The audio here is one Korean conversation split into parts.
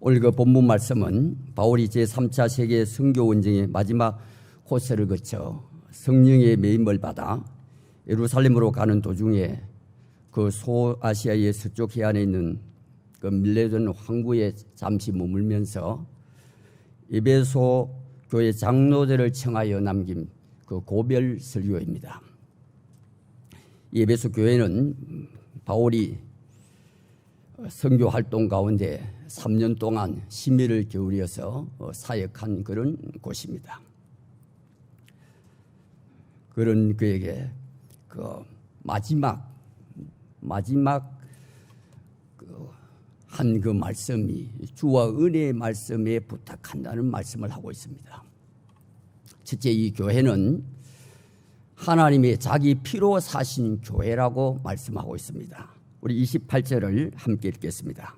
오늘 그 본문 말씀은 바울이 제3차 세계 선교 원정의 마지막 코스를 거쳐 성령의 매임을 받아 예루살렘으로 가는 도중에 그 소아시아의 서쪽 해안에 있는 그 밀레돈 항구에 잠시 머물면서 에베소 교회 장로들을 청하여 남긴 그 고별 설교입니다. 이 에베소 교회는 바울이 선교 활동 가운데 3년 동안 심혈을 기울여서 사역한 그런 곳입니다. 그런 그에게 그 마지막 한 그 말씀이 주와 은혜의 말씀에 부탁한다는 말씀을 하고 있습니다. 첫째, 이 교회는 하나님의 자기 피로 사신 교회라고 말씀하고 있습니다. 우리 28절을 함께 읽겠습니다.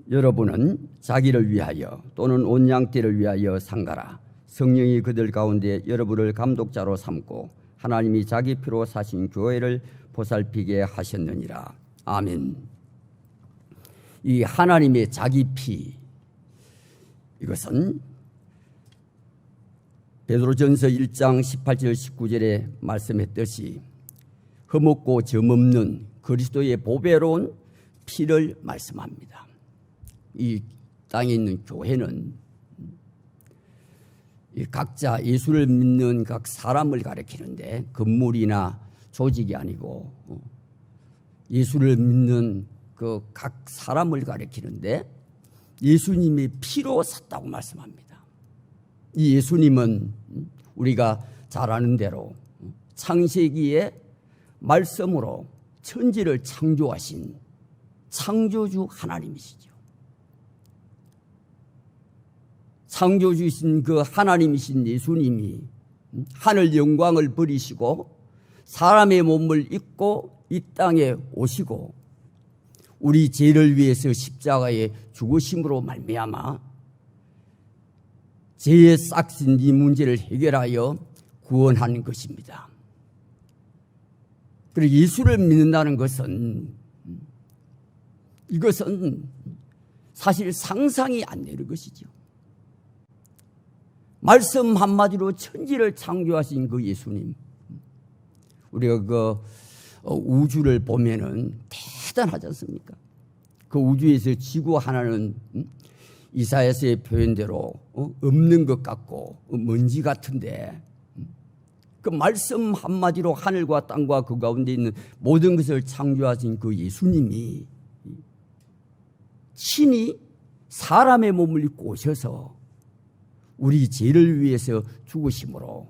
여러분은 자기를 위하여 또는 온 양떼를 위하여 상가라. 성령이 그들 가운데 여러분을 감독자로 삼고 하나님이 자기 피로 사신 교회를 보살피게 하셨느니라. 아멘. 이 하나님의 자기 피, 이것은 베드로전서 1장 18절 19절에 말씀했듯이 흠없고 점없는 그리스도의 보배로운 피를 말씀합니다. 이 땅에 있는 교회는 각자 예수를 믿는 각 사람을 가리키는데 건물이나 조직이 아니고 예수를 믿는 그 각 사람을 가리키는데 예수님이 피로 샀다고 말씀합니다. 이 예수님은 우리가 잘 아는 대로 창세기에 말씀으로 천지를 창조하신 창조주 하나님이시죠. 창조주이신 그 하나님이신 예수님이 하늘 영광을 버리시고 사람의 몸을 입고 이 땅에 오시고 우리 죄를 위해서 십자가에 죽으심으로 말미암아 죄의 싹신 이 문제를 해결하여 구원하는 것입니다. 그리고 예수를 믿는다는 것은 이것은 사실 상상이 안 되는 것이죠. 말씀 한마디로 천지를 창조하신 그 예수님, 우리가 그 우주를 보면은 대단하지 않습니까? 그 우주에서 지구 하나는 이사야서의 표현대로 없는 것 같고 먼지 같은데 그 말씀 한마디로 하늘과 땅과 그 가운데 있는 모든 것을 창조하신 그 예수님이 친히 사람의 몸을 입고 오셔서 우리 죄를 위해서 죽으심으로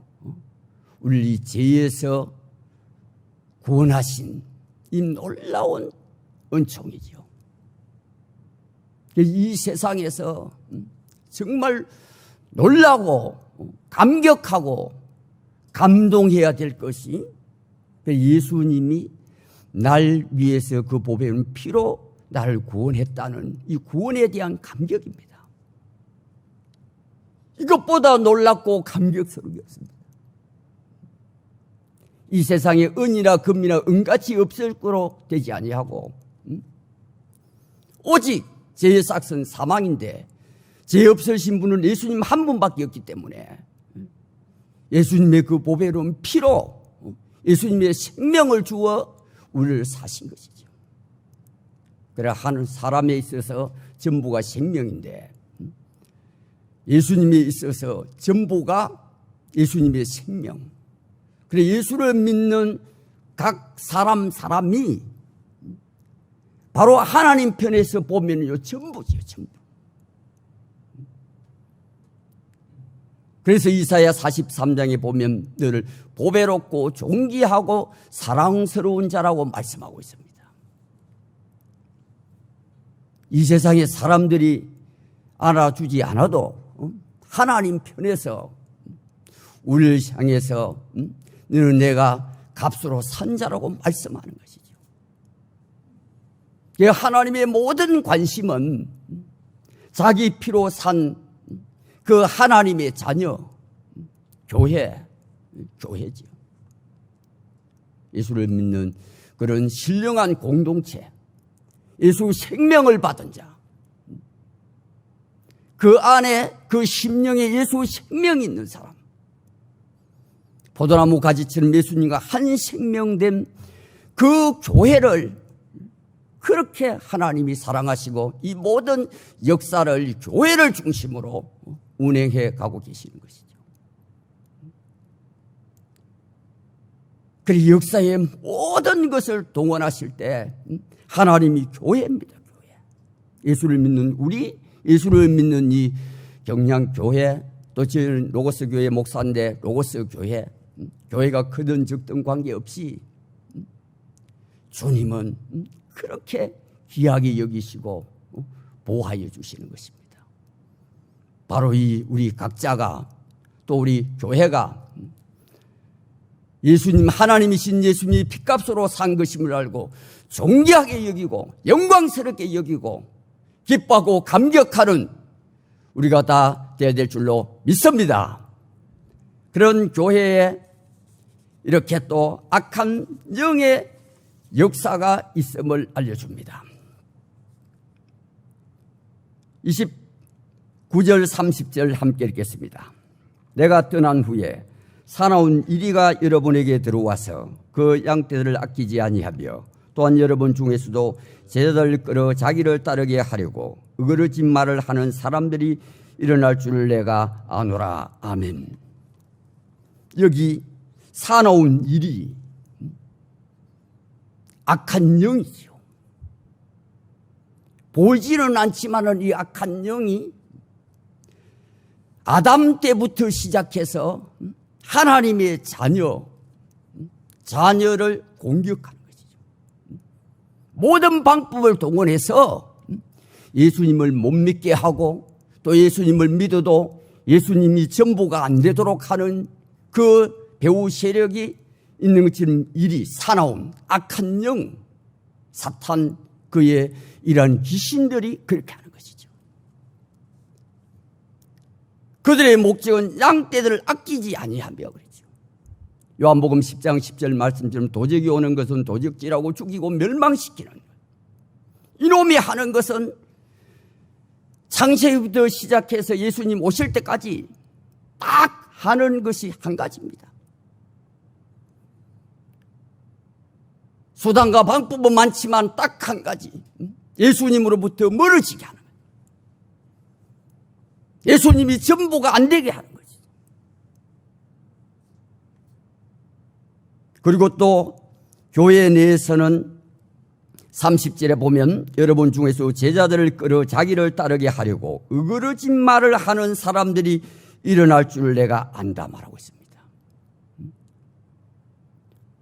우리 죄에서 구원하신 이 놀라운 은총이죠. 이 세상에서 정말 놀라고 감격하고 감동해야 될 것이 예수님이 날 위해서 그 보배는 피로 나를 구원했다는 이 구원에 대한 감격입니다. 이것보다 놀랍고 감격스러운 게 없습니다. 이 세상에 은이나 금이나 은같이 없을 거로 되지 아니하고 오직 죄의 삭은 사망인데 죄 없으신 분은 예수님 한 분밖에 없기 때문에 예수님의 그 보배로운 피로 예수님의 생명을 주어 우리를 사신 것이죠. 그래 한 사람에 있어서 전부가 생명인데 예수님에 있어서 전부가 예수님의 생명. 그래 예수를 믿는 각 사람이 바로 하나님 편에서 보면요 전부지요, 전부. 그래서 이사야 43장에 보면 너를 보배롭고 존귀하고 사랑스러운 자라고 말씀하고 있습니다. 이 세상의 사람들이 알아주지 않아도 하나님 편에서 우리를 향해서 너는 내가 값으로 산 자라고 말씀하는 것이죠. 하나님의 모든 관심은 자기 피로 산 그 하나님의 자녀, 교회죠. 예수를 믿는 그런 신령한 공동체, 예수 생명을 받은 자, 그 안에 그 심령에 예수 생명이 있는 사람, 포도나무 가지처럼 예수님과 한 생명된 그 교회를 그렇게 하나님이 사랑하시고 이 모든 역사를 교회를 중심으로 운행해 가고 계시는 것이죠. 그리고 역사의 모든 것을 동원하실 때 하나님이 교회입니다. 교회. 예수를 믿는 우리, 예수를 믿는 이 경량교회, 또 저희는 로고스 교회 목사인데 로고스 교회, 교회가 크든 적든 관계없이 주님은 그렇게 귀하게 여기시고 보호하여 주시는 것입니다. 바로 이 우리 각자가, 또 우리 교회가 예수님, 하나님이신 예수님이 핏값으로 산 것임을 알고 존귀하게 여기고 영광스럽게 여기고 기뻐하고 감격하는 우리가 다 되어야 될 줄로 믿습니다. 그런 교회에 이렇게 또 악한 영의 역사가 있음을 알려줍니다. 29절 30절 함께 읽겠습니다. 내가 떠난 후에 사나운 이리가 여러분에게 들어와서 그 양떼들을 아끼지 아니하며 또한 여러분 중에서도 제자들을 끌어 자기를 따르게 하려고 으그러진 말을 하는 사람들이 일어날 줄 내가 아노라. 아멘. 여기 사나운 일이 악한 영이죠. 보이지는 않지만은 이 악한 영이 아담 때부터 시작해서 하나님의 자녀를 공격하는 것이죠. 모든 방법을 동원해서 예수님을 못 믿게 하고 또 예수님을 믿어도 예수님이 전부가 안 되도록 하는 그 배후 세력이 있는 것처럼 일이 사나운 악한 영, 사탄, 그의 이러한 귀신들이 그렇게 하는 것이죠. 그들의 목적은 양떼들을 아끼지 아니하며 그랬죠. 요한복음 10장 10절 말씀처럼 도적이 오는 것은 도적질하고 죽이고 멸망시키는 것. 이놈이 하는 것은 창세기부터 시작해서 예수님 오실 때까지 딱 하는 것이 한 가지입니다. 수단과 방법은 많지만 딱 한 가지, 예수님으로부터 멀어지게 하는 거예요. 예수님이 전부가 안 되게 하는 거지. 그리고 또 교회 내에서는 30절에 보면 여러분 중에서 제자들을 끌어 자기를 따르게 하려고 으그러진 말을 하는 사람들이 일어날 줄 내가 안다 말하고 있습니다.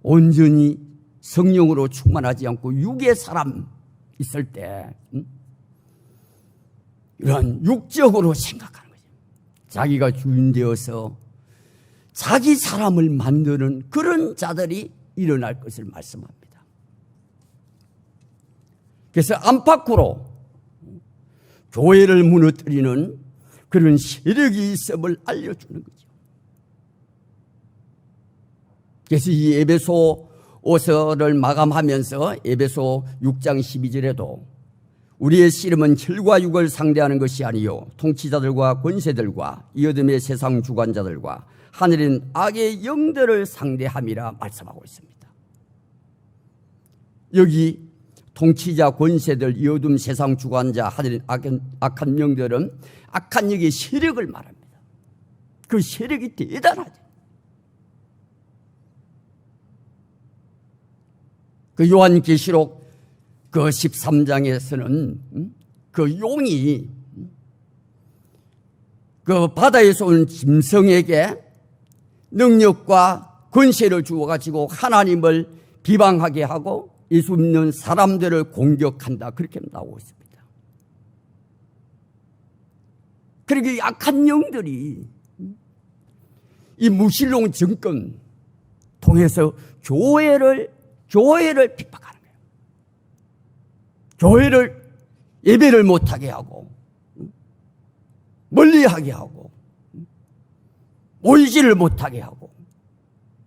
온전히 성령으로 충만하지 않고 육의 사람 있을 때 이런 육적으로 생각하는 거죠. 자기가 주인 되어서 자기 사람을 만드는 그런 자들이 일어날 것을 말씀합니다. 그래서 안팎으로 교회를 무너뜨리는 그런 세력이 있음을 알려주는 거죠. 그래서 이 에베소서를 마감하면서 에베소 6장 12절에도 우리의 씨름은 혈과 육을 상대하는 것이 아니요 통치자들과 권세들과 이 어둠의 세상 주관자들과 하늘인 악의 영들을 상대함이라 말씀하고 있습니다. 여기 통치자, 권세들, 이 어둠 세상 주관자, 하늘인 악한 영들은 악한 영의 세력을 말합니다. 그 세력이 대단하죠. 그 요한계시록 그 13장에서는 그 용이 그 바다에서 온 짐승에게 능력과 권세를 주어가지고 하나님을 비방하게 하고 예수 믿는 사람들을 공격한다. 그렇게 나오고 있습니다. 그리고 이 악한 영들이 이 무신론 정권 통해서 교회를 핍박하는 거예요. 교회를 예배를 못하게 하고 멀리하게 하고 모이지를 못하게 하고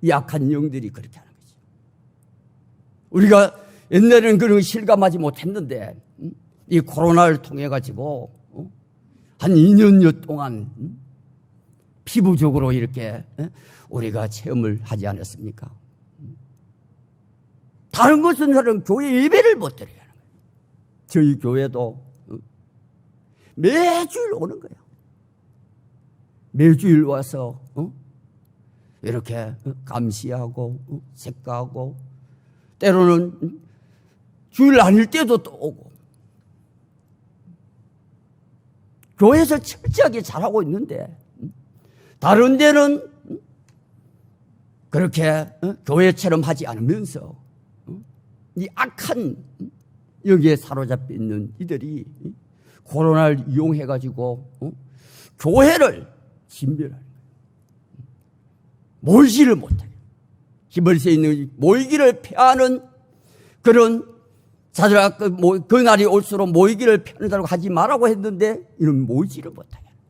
이 악한 영들이 그렇게 하는 거죠. 우리가 옛날에는 그런 거 실감하지 못했는데 이 코로나를 통해 가지고 한 2년여 동안 피부적으로 이렇게 우리가 체험을 하지 않았습니까? 다른 것은 다른 교회 예배를 못 드려요. 저희 교회도 매주일 오는 거예요. 매주일 와서 이렇게 감시하고 책가하고 때로는 주일 아닐 때도 또 오고 교회에서 철저하게 잘하고 있는데 다른 데는 그렇게 교회처럼 하지 않으면서 이 악한 여기에 사로잡혀 있는 이들이 코로나를 이용해 가지고 교회를 진멸하는 거예요. 모이지를 못해요. 힘을 세 있는 모이기를 폐하는 그런 자들아 그 날이 올수록 모이기를 펴는다고 하지 말라고 했는데 이런 모이지를 못하게 합니다.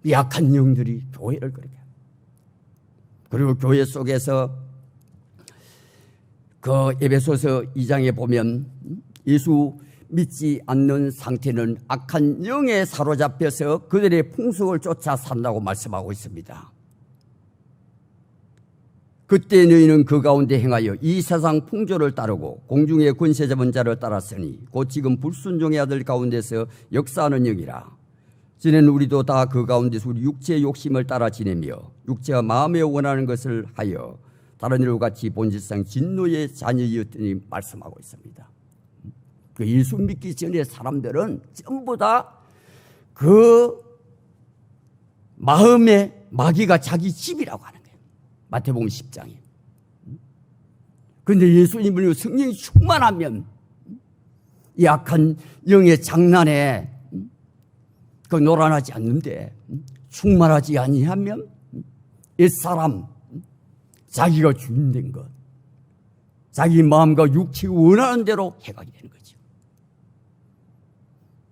약한 영들이 교회를 그렇게 합니다. 그리고 교회 속에서 그 에베소서 2장에 보면 예수 믿지 않는 상태는 악한 영에 사로잡혀서 그들의 풍속을 쫓아 산다고 말씀하고 있습니다. 그때 너희는 그 가운데 행하여 이 세상 풍조를 따르고 공중의 권세 잡은 자를 따랐으니 곧 지금 불순종의 아들 가운데서 역사하는 영이라. 전에는 우리도 다 그 가운데서 우리 육체의 욕심을 따라 지내며 육체와 마음에 원하는 것을 하여 다른 일과 같이 본질상 진노의 자녀이었더니 말씀하고 있습니다. 그 예수 믿기 전에 사람들은 전부 다 그 마음의 마귀가 자기 집이라고 하는 거예요. 마태복음 10장에. 그런데 예수님을 성령이 충만하면 이 악한 영의 장난에 그 노란하지 않는데 충만하지 아니하면 옛사람 자기가 주인된 것 자기 마음과 육체가 원하는 대로 해가게 되는 거죠.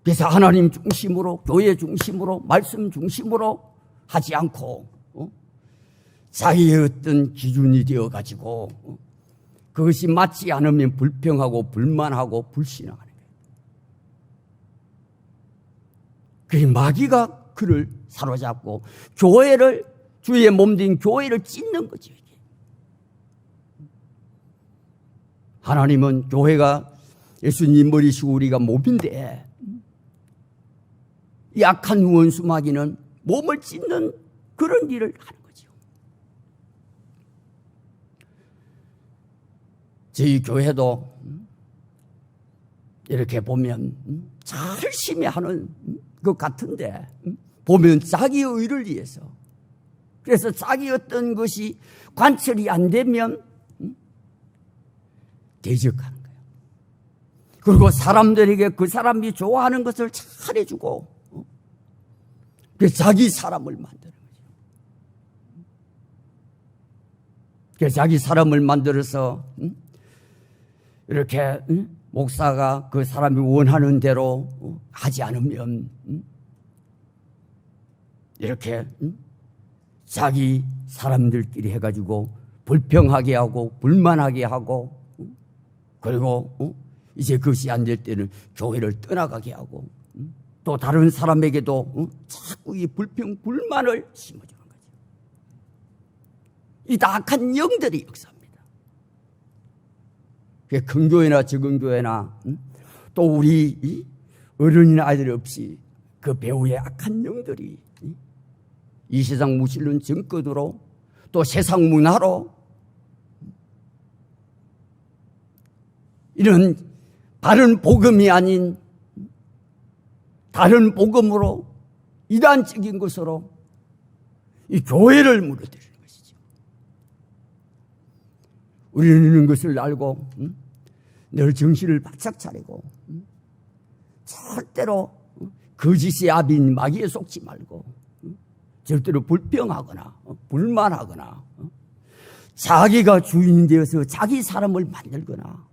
그래서 하나님 중심으로 교회 중심으로 말씀 중심으로 하지 않고 자기의 어떤 기준이 되어가지고 그것이 맞지 않으면 불평하고 불만하고 불신하는 거예요. 그 마귀가 그를 사로잡고 교회를 주의 몸된 교회를 찢는 거죠. 하나님은 교회가 예수님 머리시고 우리가 몸인데 이 악한 원수 마귀는 몸을 찢는 그런 일을 하는 거죠. 저희 교회도 이렇게 보면 열심히 하는 것 같은데 보면 자기 의를 위해서 그래서 자기 어떤 것이 관철이 안 되면 대적하는 거예요. 그리고 사람들에게 그 사람이 좋아하는 것을 잘해주고 그래서 자기 사람을 만드는 거죠. 그래서 자기 사람을 만들어서 이렇게 목사가 그 사람이 원하는 대로 하지 않으면 이렇게 자기 사람들끼리 해가지고 불평하게 하고 불만하게 하고 그리고 이제 그것이 안 될 때는 교회를 떠나가게 하고 또 다른 사람에게도 자꾸 이 불평 불만을 심어주는 거죠. 이 다 악한 영들이 역사합니다. 큰 교회나 적은 교회나 또 우리 어른이나 아이들 없이 그 배후의 악한 영들이 이 세상 무실른 정권으로 또 세상 문화로 이런 바른 복음이 아닌 다른 복음으로 이단적인 것으로 이 교회를 무너뜨리는 것이죠. 우리는 이런 것을 알고 늘 정신을 바짝 차리고 절대로 거짓의 압인 마귀에 속지 말고 절대로 불평하거나 불만하거나 자기가 주인이 되어서 자기 사람을 만들거나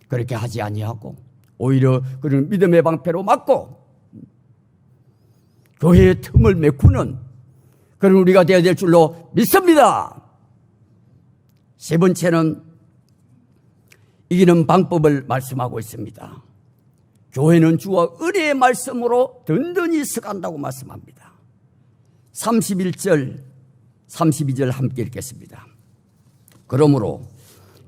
그렇게 하지 아니하고 오히려 그런 믿음의 방패로 막고 교회의 틈을 메꾸는 그런 우리가 되어야 될 줄로 믿습니다. 세 번째는 이기는 방법을 말씀하고 있습니다. 교회는 주와 은혜의 말씀으로 든든히 서간다고 말씀합니다. 31절, 32절 함께 읽겠습니다. 그러므로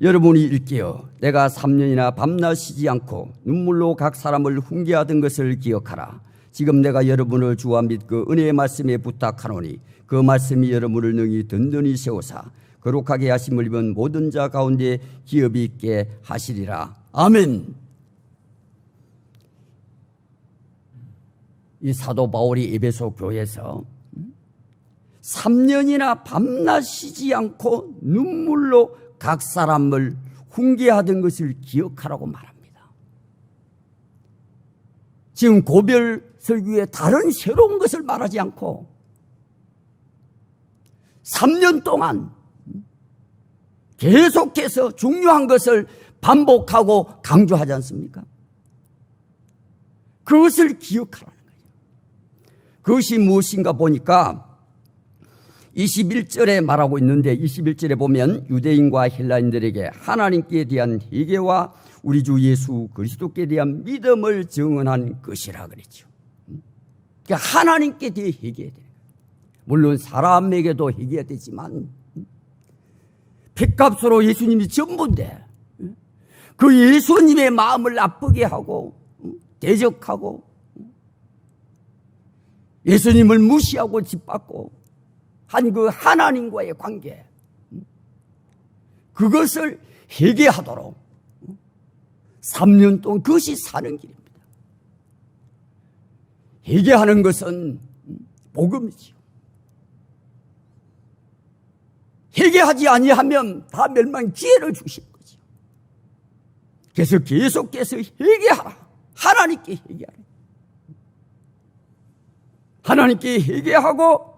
여러분이 일깨어 내가 3년이나 밤낮 쉬지 않고 눈물로 각 사람을 훈계하던 것을 기억하라. 지금 내가 여러분을 주와 및 그 은혜의 말씀에 부탁하노니 그 말씀이 여러분을 능히 든든히 세우사 거룩하게 하심을 입은 모든 자 가운데 기업이 있게 하시리라. 아멘. 이 사도 바울이 에베소 교회에서 3년이나 밤낮 쉬지 않고 눈물로 각 사람을 훈계하던 것을 기억하라고 말합니다. 지금 고별 설교에 다른 새로운 것을 말하지 않고 3년 동안 계속해서 중요한 것을 반복하고 강조하지 않습니까? 그것을 기억하라는 거예요. 그것이 무엇인가 보니까 21절에 말하고 있는데 21절에 보면 유대인과 헬라인들에게 하나님께 대한 회개와 우리 주 예수 그리스도께 대한 믿음을 증언한 것이라 그랬죠. 그러니까 하나님께 대해 회개해야 돼요. 물론 사람에게도 회개해야 되지만 핏값으로 예수님이 전부인데 그 예수님의 마음을 나쁘게 하고 대적하고 예수님을 무시하고 짓밟고 한 그 하나님과의 관계, 그것을 회개하도록 3년 동안 그것이 사는 길입니다. 회개하는 것은 복음이지요. 회개하지 아니하면 다 멸망 기회를 주신 거죠. 그래서 계속해서 회개하라. 하나님께 회개하라. 하나님께 회개하고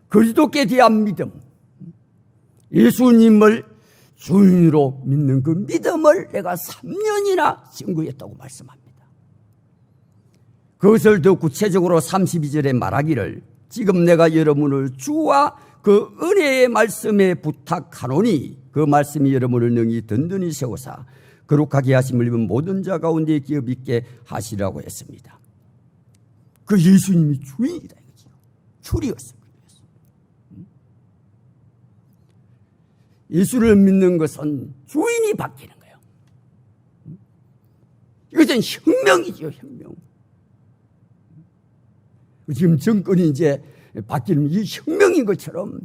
그리스도께 대한 믿음, 예수님을 주인으로 믿는 그 믿음을 내가 3년이나 증거했다고 말씀합니다. 그것을 더 구체적으로 32절에 말하기를 지금 내가 여러분을 주와 그 은혜의 말씀에 부탁하노니 그 말씀이 여러분을 능히 든든히 세우사 거룩하게 하심을 입은 모든 자 가운데 기업 있게 하시라고 했습니다. 그 예수님이 주인이다 이거죠. 줄이었습니다. 예수를 믿는 것은 주인이 바뀌는 거예요. 이것은 혁명이죠, 혁명. 지금 정권이 이제 바뀌는 이 혁명인 것처럼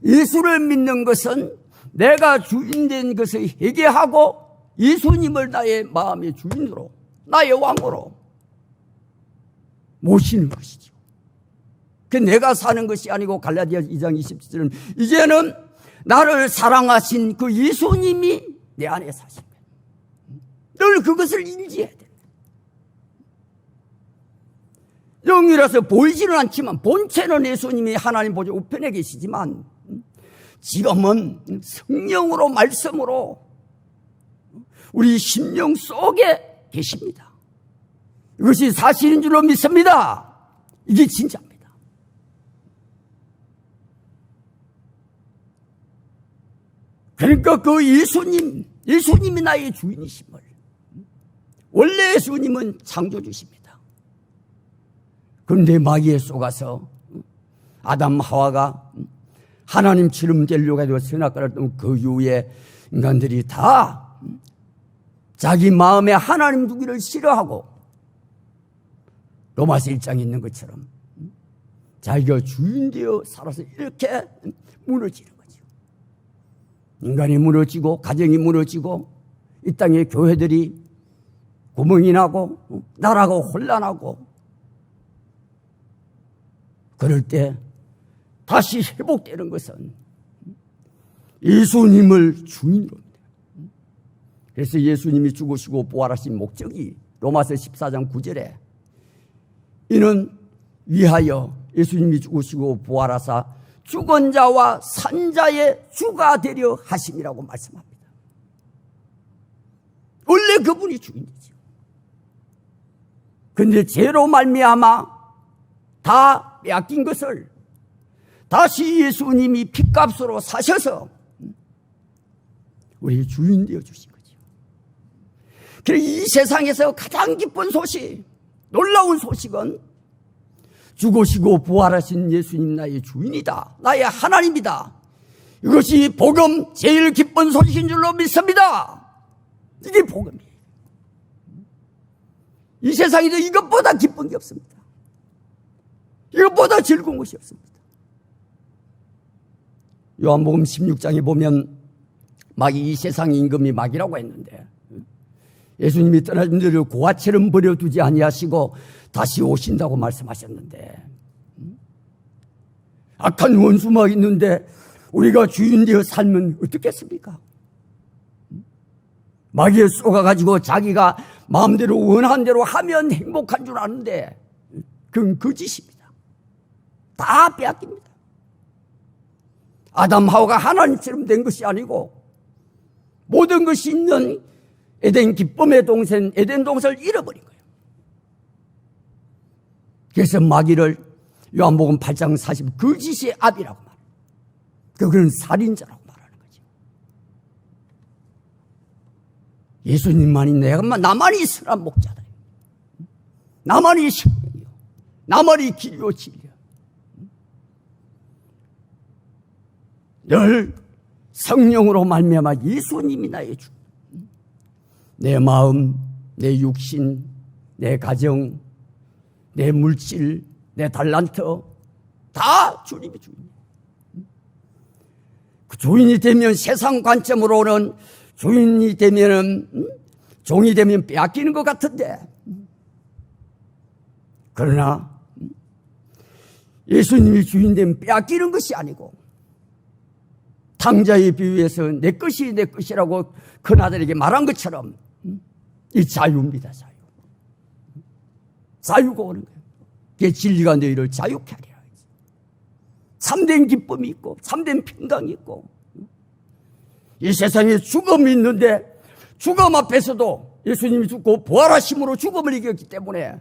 예수를 믿는 것은 내가 주인된 것을 회개하고 예수님을 나의 마음의 주인으로, 나의 왕으로 모시는 것이죠. 그 내가 사는 것이 아니고 갈라디아 2장 27절은 이제는 나를 사랑하신 그 예수님이 내 안에 사신 거예요. 늘 그것을 인지해야 돼요. 영이라서 보이지는 않지만 본체는 예수님이 하나님 보좌 우편에 계시지만 지금은 성령으로 말씀으로 우리 심령 속에 계십니다. 이것이 사실인 줄로 믿습니다. 이게 진짜입니다. 그러니까 그 예수님이 나의 주인이심을, 원래 예수님은 창조주십니다. 그런데 마귀에 속아서 아담 하와가 하나님처럼 되려고 해도 선악과를 떤 그 이후에 인간들이 다 자기 마음에 하나님 두기를 싫어하고 로마서 1장에 있는 것처럼 자기가 주인 되어 살아서 이렇게 무너지는 거죠. 인간이 무너지고 가정이 무너지고 이 땅의 교회들이 구멍이 나고 나라가 혼란하고 그럴 때 다시 회복되는 것은 예수님을 주인으로 합니다. 그래서 예수님이 죽으시고 부활하신 목적이 로마서 14장 9절에 이는 위하여 예수님이 죽으시고 부활하사 죽은 자와 산 자의 주가 되려 하심이라고 말씀합니다. 원래 그분이 주인이죠. 그런데 죄로 말미암아 다 빼앗긴 것을 다시 예수님이 핏값으로 사셔서 우리 주인 되어 주신 거죠. 그래서 이 세상에서 가장 기쁜 소식, 놀라운 소식은 죽으시고 부활하신 예수님 나의 주인이다, 나의 하나님이다. 이것이 복음 제일 기쁜 소식인 줄로 믿습니다. 이게 복음이에요. 이 세상에서 이것보다 기쁜 게 없습니다. 이것보다 즐거운 것이 없습니다. 요한복음 16장에 보면 이 세상의 임금이 마귀라고 했는데, 예수님이 떠나신 자를 고아처럼 버려두지 아니하시고 다시 오신다고 말씀하셨는데, 악한 원수막 있는데 우리가 주인 되어 살면 어떻겠습니까? 마귀에 쏘가가지고 자기가 마음대로 원하는 대로 하면 행복한 줄 아는데 그건 거짓입니다. 다 빼앗깁니다. 아담 하와가 하나님처럼 된 것이 아니고 모든 것이 있는 에덴 기쁨의 동산 에덴 동산을 잃어버린 거예요. 그래서 마귀를 요한복음 8장 40 거짓의 아비라고 말해요. 그는 살인자라고 말하는 거죠. 예수님만이 나만이 선한 목자다. 나만이 생명이요, 나만이 길이요 진리요. 늘 성령으로 말미암아 예수님이 나의 주. 내 마음, 내 육신, 내 가정, 내 물질, 내 달란트 다 주님이 주인이에요. 그 주인이 되면 세상 관점으로는 주인이 되면은 종이 되면 빼앗기는 것 같은데, 그러나 예수님이 주인 되면 빼앗기는 것이 아니고 탕자의 비유에서 내 것이 내 것이라고 큰아들에게 말한 것처럼 이 자유입니다. 자유가 오는 거예요. 그게 진리가 너희를 자유케 하리라. 참된 기쁨이 있고 참된 평강이 있고, 이 세상에 죽음이 있는데 죽음 앞에서도 예수님이 죽고 부활하심으로 죽음을 이겼기 때문에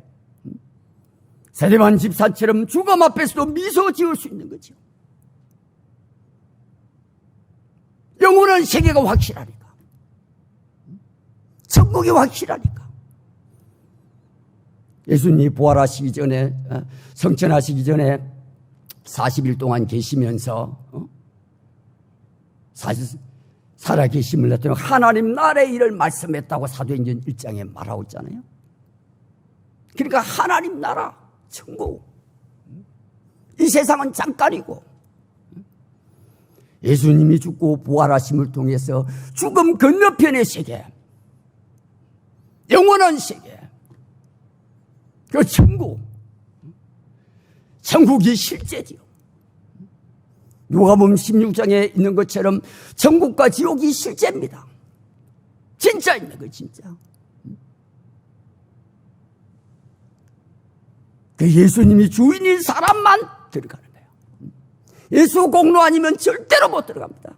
세례만 집사처럼 죽음 앞에서도 미소 지을 수 있는 거죠. 영원한 세계가 확실하니까, 천국이 확실하니까. 예수님이 부활하시기 전에, 성천하시기 전에 40일 동안 계시면서 살아 계심을 나타내고 하나님 나라의 일을 말씀했다고 사도행전 1장에 말하고 있잖아요. 그러니까 하나님 나라, 천국, 이 세상은 잠깐이고 예수님이 죽고 부활하심을 통해서 죽음 건너편의 세계, 영원한 세계, 그 천국이 실제지요. 누가복음 16장에 있는 것처럼 천국과 지옥이 실제입니다. 진짜 있는 거예요, 진짜. 그 예수님이 주인인 사람만 들어가는 거예요. 예수 공로 아니면 절대로 못 들어갑니다.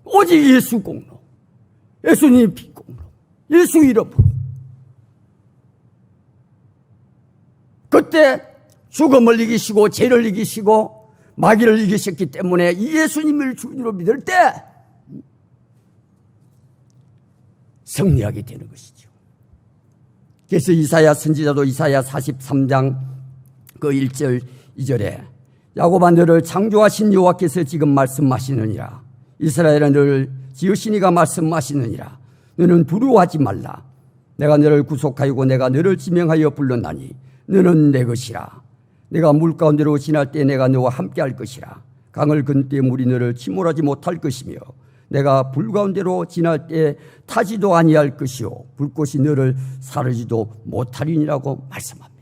오직 예수 공로, 예수님 피 공로, 예수 이름으로. 그때 죽음을 이기시고 죄를 이기시고 마귀를 이기셨기 때문에 이 예수님을 주인으로 믿을 때 승리하게 되는 것이죠. 그래서 이사야 선지자도 이사야 43장 그 1절 2절에 야곱아 너를 창조하신 여호와께서 지금 말씀하시느니라. 이스라엘아 너를 지으신 이가 말씀하시느니라. 너는 두려워하지 말라. 내가 너를 구속하였고 내가 너를 지명하여 불렀나니 너는 내 것이라. 내가 물 가운데로 지날 때 내가 너와 함께 할 것이라. 강을 건 때 물이 너를 침몰하지 못할 것이며 내가 불 가운데로 지날 때 타지도 아니할 것이요 불꽃이 너를 사르지도 못하리니라고 말씀합니다.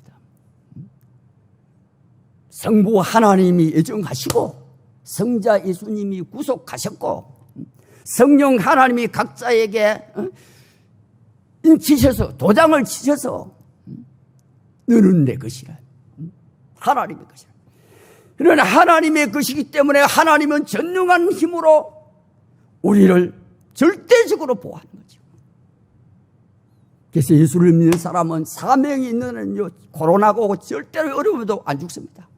성부 하나님이 예정하시고 성자 예수님이 구속하셨고 성령 하나님이 각자에게 인치셔서 도장을 치셔서 너는 내 것이라. 하나님의 것이라. 그러나 하나님의 것이기 때문에 하나님은 전능한 힘으로 우리를 절대적으로 보호하는 거죠. 그래서 예수를 믿는 사람은 사명이 있는 코로나가 오고 절대로 어려워도 안 죽습니다.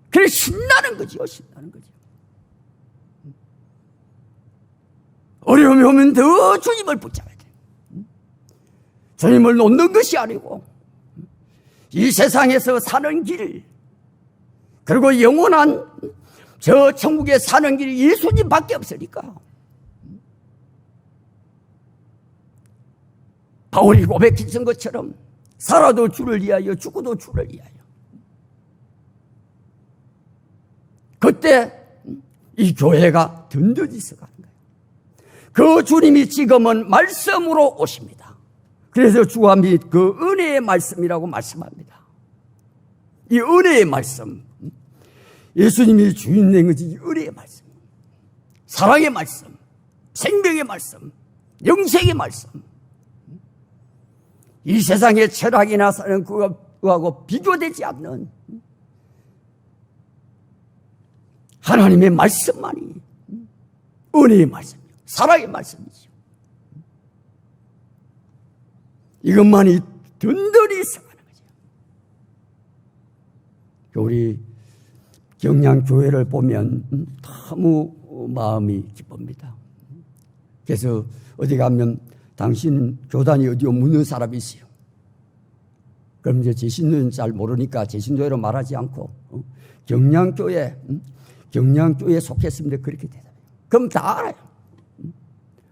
그래서 신나는 거죠. 신나는 거죠. 어려움이 어려우면 더 주님을 붙잡아야 돼. 주님을 놓는 것이 아니고 이 세상에서 사는 길, 그리고 영원한 저 천국에 사는 길이 예수님밖에 없으니까. 바울이 고백했던 것처럼 살아도 주를 위하여, 죽어도 주를 위하여. 그때 이 교회가 든든히 서가는 거예요. 그 주님이 지금은 말씀으로 오십니다. 그래서 주와 및 그 은혜의 말씀이라고 말씀합니다. 이 은혜의 말씀, 예수님이 주인 된 것이 이 은혜의 말씀, 사랑의 말씀, 생명의 말씀, 영생의 말씀. 이 세상의 철학이나 사는 그거하고 비교되지 않는 하나님의 말씀만이 은혜의 말씀이요, 사랑의 말씀이죠. 이것만이 든든히 서가는 거죠. 우리 경량교회를 보면 너무 마음이 기쁩니다. 그래서 어디 가면 당신 교단이 어디요 묻는 사람이 있어요. 그럼 이제 제 신도는 잘 모르니까 제 신도로 말하지 않고 경량교회 속했습니다. 그렇게 대답해요. 그럼 다 알아요.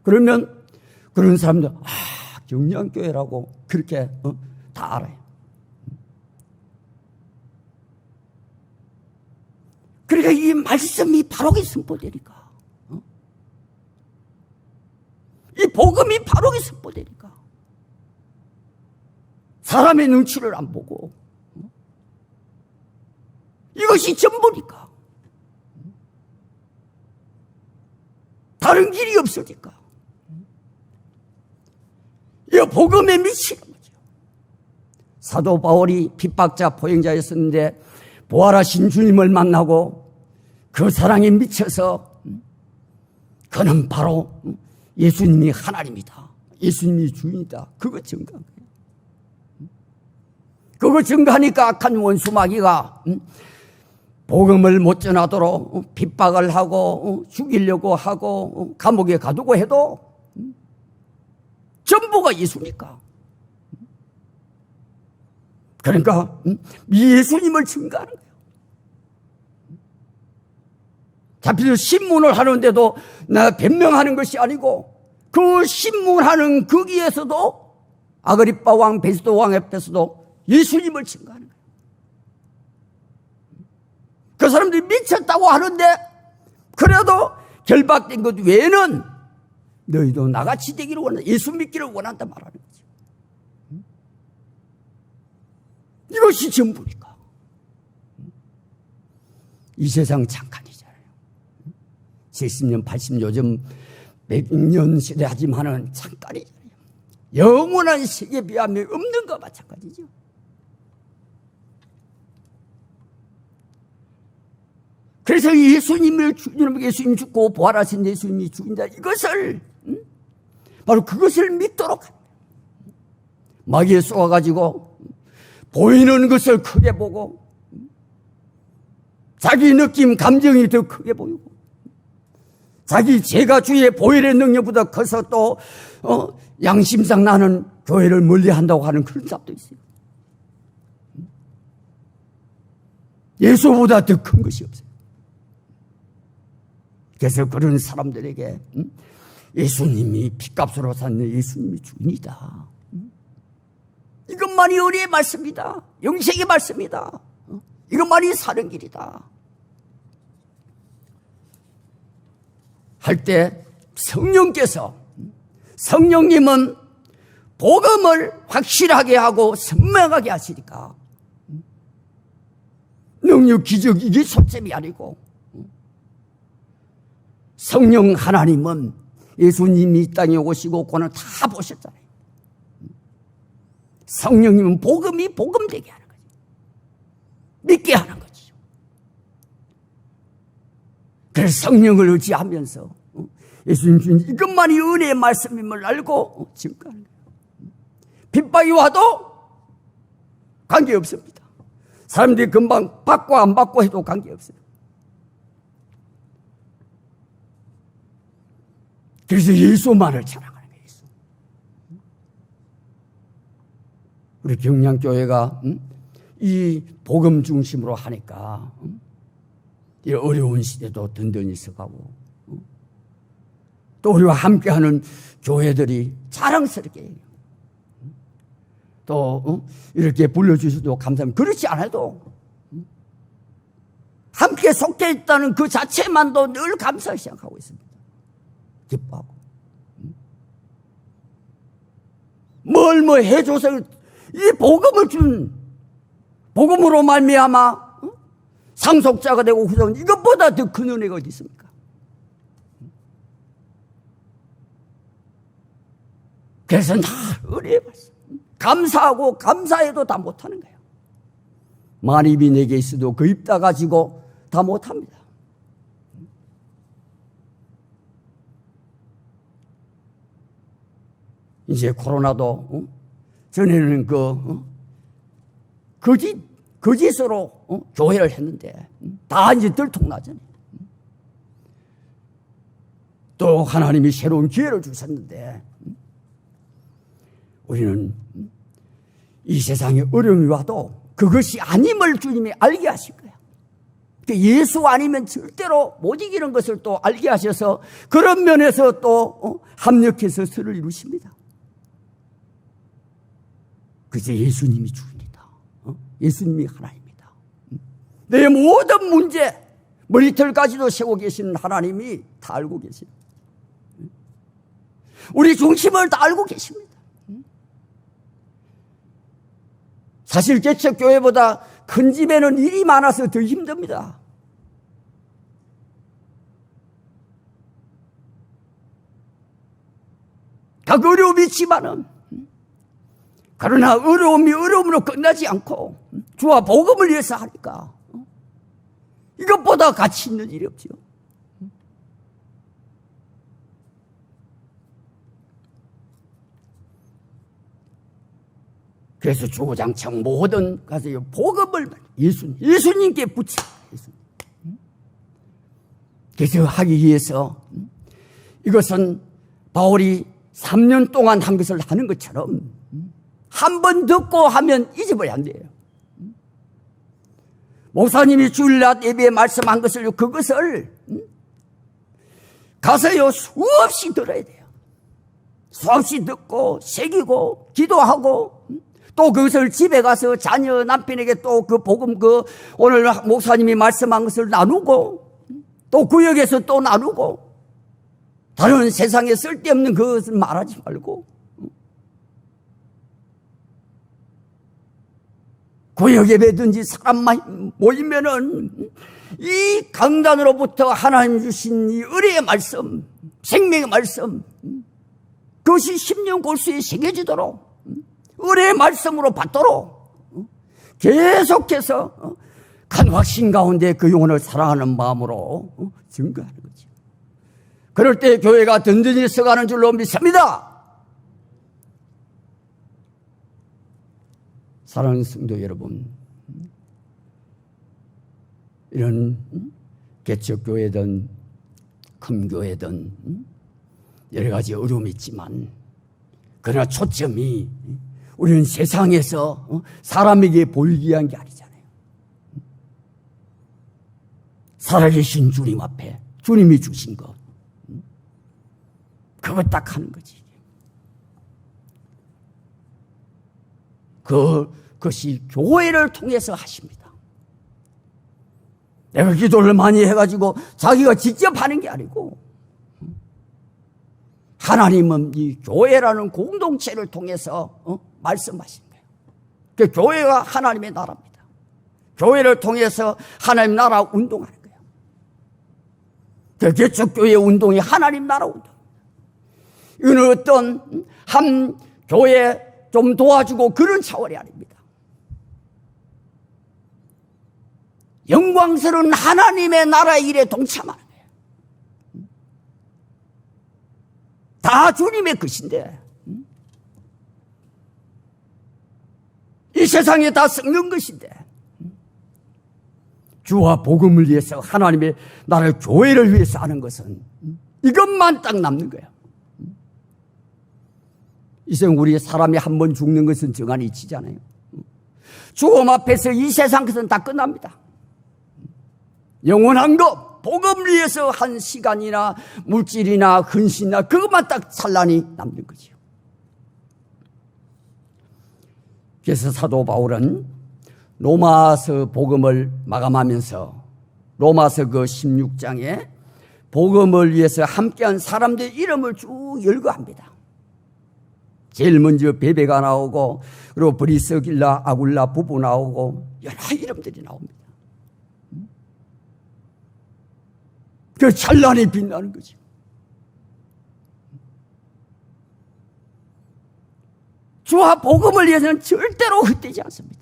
그러면 그런 사람들 경량교회라고 그렇게 다 알아요. 그러니까 이 말씀이 바로게 선포되니까, 이 복음이 바로게 선포되니까 사람의 눈치를 안 보고 이것이 전부니까 다른 길이 없으니까 이 복음에 미치는 거죠. 사도 바울이 핍박자 포행자였었는데 부활하신 주님을 만나고 그 사랑에 미쳐서 그는 바로 예수님이 하나님이다, 예수님이 주인이다, 그거 증거한 거예요. 그거 증거하니까 악한 원수 마귀가 복음을 못 전하도록 핍박을 하고 죽이려고 하고 감옥에 가두고 해도 전부가 예수니까. 그러니까 예수님을 증거하는 거예요. 잡혀서 신문을 하는데도 나 변명하는 것이 아니고 그 신문하는 거기에서도 아그리빠 왕, 베스도 왕 앞에서도 예수님을 증거하는 거예요. 그 사람들이 미쳤다고 하는데 그래도 결박된 것 외에는 너희도 나같이 되기를 원한다, 예수 믿기를 원한다 말하는 거죠. 이것이 전부니까. 이 세상 잠깐이잖아요. 70년, 80년, 요즘 100년 시대 하지만은 잠깐이잖아요. 영원한 세계에 비하면 없는 것 마찬가지죠. 그래서 예수님이 죽고 부활하신 예수님이 죽인다, 이것을 바로 그것을 믿도록 합니다. 마귀에 쏘아가지고 보이는 것을 크게 보고 자기 느낌, 감정이 더 크게 보이고 자기 죄가 주의 보혈의 능력보다 커서 또 양심상 나는 교회를 멀리한다고 하는 그런 사람도 있어요. 예수보다 더 큰 것이 없어요. 그래서 그런 사람들에게 예수님이 핏값으로 산 예수님이 주인이다, 이것만이 은혜의 말씀이다, 영생의 말씀이다, 이것만이 사는 길이다 할 때 성령님은 복음을 확실하게 하고 선명하게 하시니까 능력, 기적, 이게 초점이 아니고 성령 하나님은 예수님이 이 땅에 오시고 그는 다 보셨잖아요. 성령님은 복음이 복음되게 하는 거죠. 믿게 하는 거죠. 그래서 성령을 의지하면서 예수님 주님 이것만이 은혜의 말씀임을 알고 증거하는 거예요. 핍박이 와도 관계없습니다. 사람들이 금방 받고 안 받고 해도 관계없어요. 그래서 예수만을 자랑하는 거예요. 예수. 우리 경량교회가 이 복음 중심으로 하니까 이 어려운 시대도 든든히 서가고 또 우리와 함께하는 교회들이 자랑스럽게 해요. 또 이렇게 불러주셔도 감사합니다. 그렇지 않아도 함께 속해 있다는 그 자체만도 늘 감사히 생각하고 있습니다. 기뻐하고 뭘 뭐 해줘서 이 복음을 준 복음으로 말미암아 상속자가 되고 후손 이것보다 더 큰 은혜가 어디 있습니까? 그래서 늘 은혜의 말씀 감사하고 감사해도 다 못하는 거예요. 만 입이 내게 있어도 그 입 다 가지고 다 못합니다. 이제 코로나도 전에는 거짓으로 교회를 했는데 다 이제 들통나잖아요. 또 하나님이 새로운 기회를 주셨는데 우리는 이 세상에 어려움이 와도 그것이 아님을 주님이 알게 하실 거예요. 예수 아니면 절대로 못 이기는 것을 또 알게 하셔서 그런 면에서 또 합력해서 선을 이루십니다. 그래서 예수님이 주입니다. 예수님이 하나입니다. 내 모든 문제 머리털까지도 세고 계시는 하나님이 다 알고 계십니다. 우리 중심을 다 알고 계십니다. 사실 개척교회보다 큰 집에는 일이 많아서 더 힘듭니다. 각 어려움이 있지만은 그러나 어려움이 어려움으로 끝나지 않고 주와 복음을 위해서 하니까 이것보다 가치 있는 일이 없지요. 그래서 주구장창 모든 가서 복음을 예수님께 붙여. 그래서 하기 위해서 이것은 바울이 3년 동안 한 것을 하는 것처럼 한 번 듣고 하면 잊어버려야 안 돼요. 목사님이 주일날 예배에 말씀한 것을 그것을 가서요 수없이 들어야 돼요. 수없이 듣고 새기고 기도하고 또 그것을 집에 가서 자녀 남편에게 또 그 복음 오늘 목사님이 말씀한 것을 나누고 또 구역에서 또 나누고 다른 세상에 쓸데없는 그것을 말하지 말고 구역 예배든지 사람만 모이면은 이 강단으로부터 하나님 주신 이 은혜의 말씀, 생명의 말씀 그것이 10년 골수에 새겨지도록 은혜의 말씀으로 받도록 계속해서 간 확신 가운데 그 영혼을 사랑하는 마음으로 증거하는 거죠. 그럴 때 교회가 든든히 서가는 줄로 믿습니다. 사랑하는 성도 여러분, 이런 개척교회든 큰 교회든 여러 가지 어려움이 있지만 그러나 초점이 우리는 세상에서 사람에게 보이기 위한 게 아니잖아요. 살아계신 주님 앞에 주님이 주신 것 그거 딱 하는 거지. 그것이 교회를 통해서 하십니다. 내가 기도를 많이 해가지고 자기가 직접 하는 게 아니고 하나님은 이 교회라는 공동체를 통해서 말씀하신 거예요. 그 교회가 하나님의 나라입니다. 교회를 통해서 하나님 나라 운동하는 거예요. 그 개척교회 운동이 하나님 나라 운동입니다. 이건 어떤 한 교회 좀 도와주고 그런 차원이 아닙니다. 영광스러운 하나님의 나라의 일에 동참하는 거예요. 다 주님의 것인데 이 세상에 다 썩는 것인데 주와 복음을 위해서 하나님의 나라의 교회를 위해서 하는 것은 이것만 딱 남는 거예요. 이생 우리 사람이 한 번 죽는 것은 정한이 있지잖아요. 죽음 앞에서 이 세상 것은 다 끝납니다. 영원한 것, 복음 위해서 한 시간이나 물질이나 근신이나 그것만 딱 찬란히 남는 거죠. 그래서 사도 바울은 로마서 복음을 마감하면서 로마서 그 16장에 복음을 위해서 함께한 사람들의 이름을 쭉 열거합니다. 제일 먼저 베베가 나오고, 그리고 브리스길라, 아굴라 부부 나오고, 여러 이름들이 나옵니다. 그 찬란히 빛나는 거죠. 주와 복음을 위해서는 절대로 헛되지 않습니다.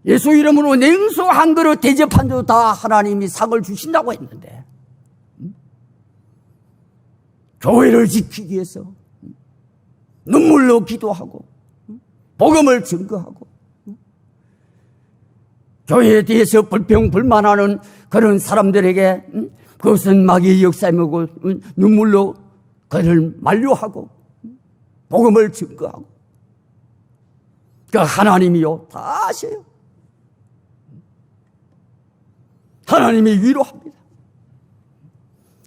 예수 이름으로 냉수 한 그릇 대접한데도 다 하나님이 상을 주신다고 했는데, 교회를 지키기 위해서 눈물로 기도하고 복음을 증거하고 교회에 대해서 불평불만하는 그런 사람들에게 그것은 마귀의 역사이고 눈물로 그를 만류하고 복음을 증거하고, 그 하나님이요 다 아셔요. 하나님이 위로합니다.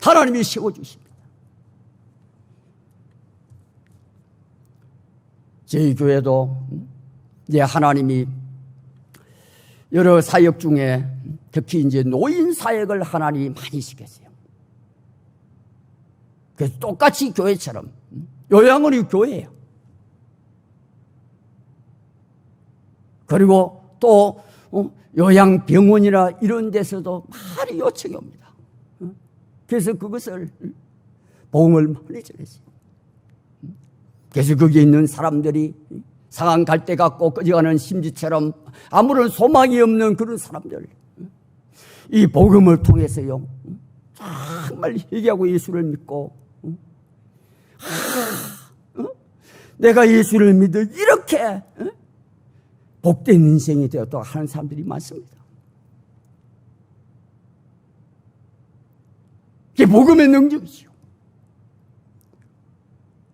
하나님이 세워주십니다. 저희 교회도 이제 하나님이 여러 사역 중에 특히 이제 노인 사역을 하나님이 많이 시켰어요. 그래서 똑같이 교회처럼 요양원이 교회예요. 그리고 또 요양병원이나 이런 데서도 많이 요청이 옵니다. 그래서 그것을 복음을 많이 전했어요. 그래서 거기에 있는 사람들이 상한 갈대 같고 꺼져가는 심지처럼 아무런 소망이 없는 그런 사람들, 이 복음을 통해서요 정말 회개하고 예수를 믿고 내가 예수를 믿어 이렇게 복된 인생이 되었다고 하는 사람들이 많습니다. 이게 복음의 능력이죠.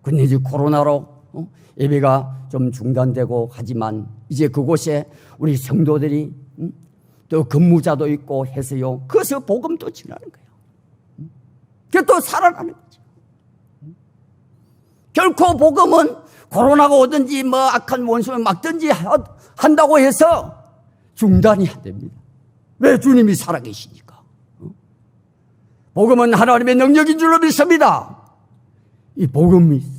근데 이제 코로나로 예배가 좀 중단되고 하지만 이제 그곳에 우리 성도들이 또 근무자도 있고 해서요, 그래서 복음도 전하는 거예요. 그게 또 살아나는 거죠. 결코 복음은 코로나가 오든지 뭐 악한 원수를 막든지 한다고 해서 중단이 안 됩니다. 왜? 주님이 살아계시니까. 복음은 하나님의 능력인 줄로 믿습니다. 이 복음이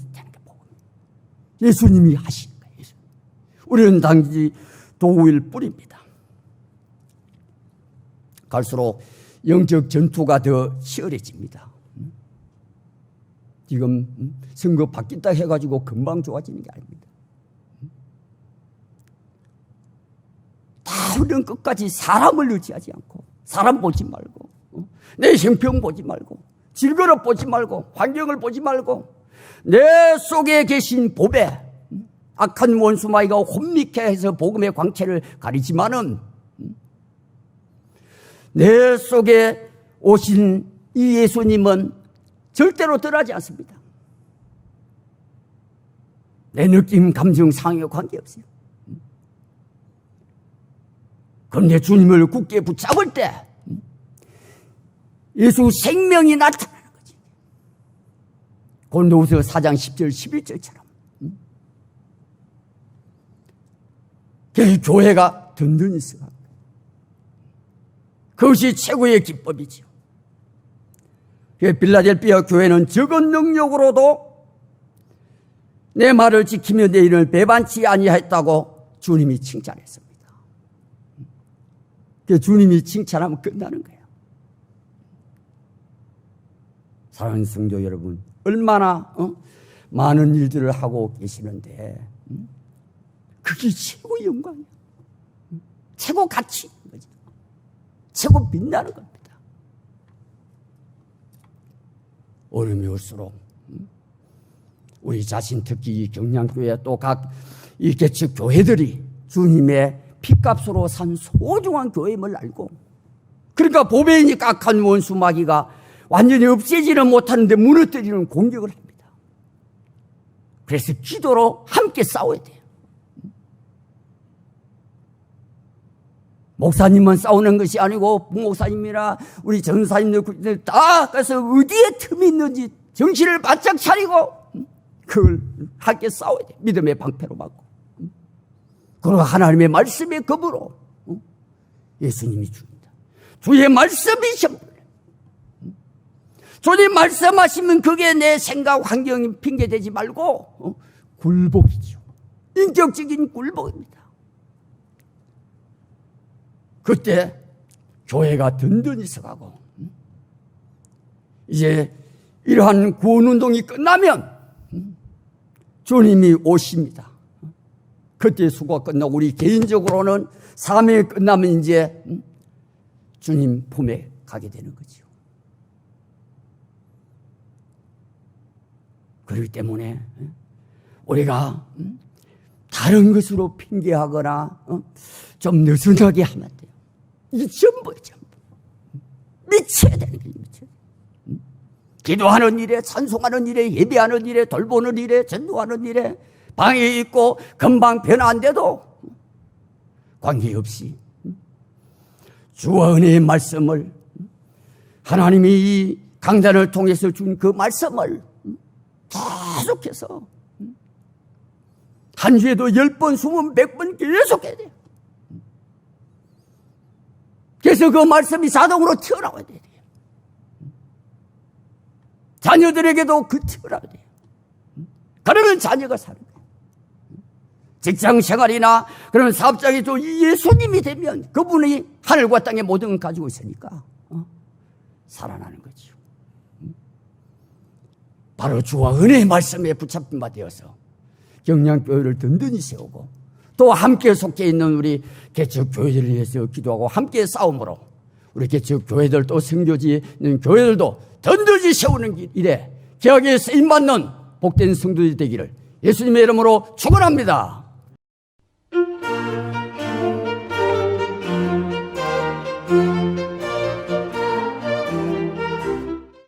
예수님이 하신 거예요. 우리는 단지 도구일 뿐입니다. 갈수록 영적 전투가 더 치열해집니다. 지금 선거 바뀌었다 해가지고 금방 좋아지는 게 아닙니다. 다 우리는 끝까지 사람을 의지하지 않고, 사람 보지 말고, 내 형편 보지 말고, 질그릇 보지 말고, 환경을 보지 말고, 내 속에 계신 보배, 악한 원수마귀가 혼미케 해서 복음의 광채를 가리지만은 내 속에 오신 이 예수님은 절대로 떠나지 않습니다. 내 느낌, 감정, 상에 관계없어요. 그런데 주님을 굳게 붙잡을 때 예수 생명이 나타나는 거지. 고린도후서 4장 10절 11절처럼 교회가 든든히 서갑니다. 그것이 최고의 기법이죠. 빌라델피아 교회는 적은 능력으로도 내 말을 지키며 내 이름을 배반치 아니하였다고 주님이 칭찬했습니다. 주님이 칭찬하면 끝나는 거예요. 사랑하는 성도 여러분, 얼마나 많은 일들을 하고 계시는데 그게 최고의 영광이에요. 최고 가치인 거죠. 최고 빛나는 겁니다. 어려움이 올수록 우리 자신, 특히 이 경량교회 또 각 이 개척 교회들이 주님의 피값으로 산 소중한 교회임을 알고, 그러니까 보배이니까 악한 원수 마귀가 완전히 없애지는 못하는데 무너뜨리는 공격을 합니다. 그래서 기도로 함께 싸워야 돼요. 목사님만 싸우는 것이 아니고 부목사님이나 우리 전사님들 다 가서 어디에 틈이 있는지 정신을 바짝 차리고 그걸 함께 싸워야 돼. 믿음의 방패로 막고. 그리고 하나님의 말씀의 검으로 예수님이 줍니다. 주의 말씀이 전부예요. 주님 말씀하시면 그게 내 생각, 환경이 핑계대지 말고 굴복이죠. 인격적인 굴복입니다. 그때 교회가 든든히 서가고 이제 이러한 구원운동이 끝나면 주님이 오십니다. 그때 수고가 끝나고 우리 개인적으로는 사명이 끝나면 이제 주님 품에 가게 되는 거죠. 그렇기 때문에 우리가 다른 것으로 핑계하거나 좀 느슨하게 하면 안 돼요. 이게 전부예요, 전부. 미쳐야 되는 거예요, 미쳐야 돼요. 기도하는 일에, 찬송하는 일에, 예배하는 일에, 돌보는 일에, 전도하는 일에, 방에 있고 금방 변화 안 돼도 관계없이 주와 은혜의 말씀을 하나님이 이 강단을 통해서 준 그 말씀을 계속해서 한 주에도 10번, 20번, 100번 계속해야 돼요. 그래서 그 말씀이 자동으로 튀어나와야 돼요. 자녀들에게도 그 튀어나와야 돼요. 그러면 자녀가 사는 거예요. 직장 생활이나 그런 사업장이 또 예수님이 되면 그분이 하늘과 땅의 모든 걸 가지고 있으니까 살아나는 거죠. 바로 주와 은혜의 말씀에 붙잡힌 바 되어서 경량교회를 든든히 세우고 또 함께 속해 있는 우리 개척교회들을 위해서 기도하고 함께 싸움으로 우리 개척교회들 또 성교지에 있는 교회들도 든든히 세우는 일에 기억에 쓰임받는 복된 성도들이 되기를 예수님의 이름으로 축원합니다.